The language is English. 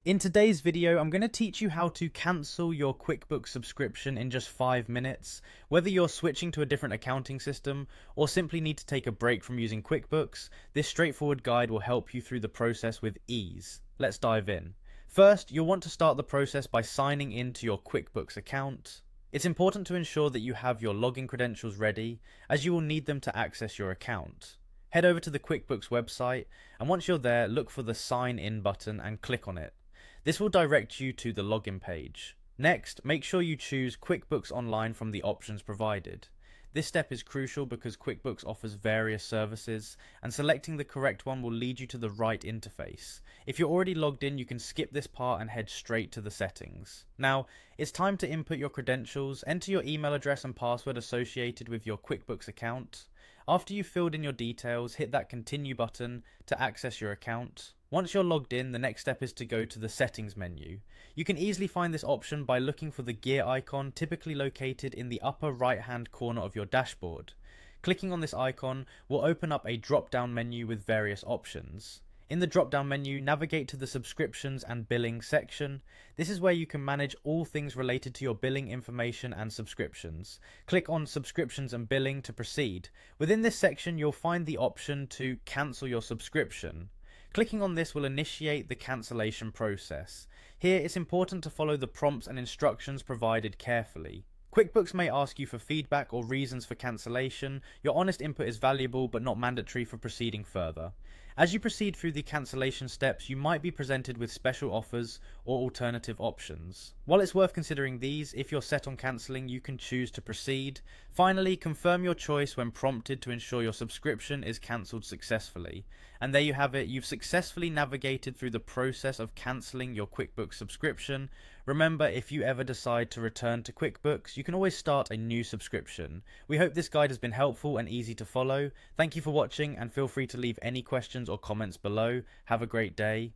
In today's video, I'm going to teach you how to cancel your QuickBooks subscription in just 5 minutes. Whether you're switching to a different accounting system or simply need to take a break from using QuickBooks, this straightforward guide will help you through the process with ease. Let's dive in. First, you'll want to start the process by signing into your QuickBooks account. It's important to ensure that you have your login credentials ready, as you will need them to access your account. Head over to the QuickBooks website, and once you're there, look for the Sign In button and click on it. This will direct you to the login page. Next, make sure you choose QuickBooks Online from the options provided. This step is crucial because QuickBooks offers various services, and selecting the correct one will lead you to the right interface. If you're already logged in, you can skip this part and head straight to the settings. Now, it's time to input your credentials. Enter your email address and password associated with your QuickBooks account. After you've filled in your details, hit that continue button to access your account. Once you're logged in, the next step is to go to the settings menu. You can easily find this option by looking for the gear icon, typically located in the upper right hand corner of your dashboard. Clicking on this icon will open up a drop down menu with various options. In the drop down menu, navigate to the subscriptions and billing section. This is where you can manage all things related to your billing information and subscriptions. Click on subscriptions and billing to proceed. Within this section, you'll find the option to cancel your subscription. Clicking on this will initiate the cancellation process. Here, it's important to follow the prompts and instructions provided carefully. QuickBooks may ask you for feedback or reasons for cancellation. Your honest input is valuable but not mandatory for proceeding further. As you proceed through the cancellation steps, you might be presented with special offers or alternative options. While it's worth considering these, if you're set on cancelling, you can choose to proceed. Finally, confirm your choice when prompted to ensure your subscription is cancelled successfully. And there you have it, you've successfully navigated through the process of cancelling your QuickBooks subscription. Remember, if you ever decide to return to QuickBooks, you can always start a new subscription. We hope this guide has been helpful and easy to follow. Thank you for watching, and feel free to leave any questions or comments below. Have a great day.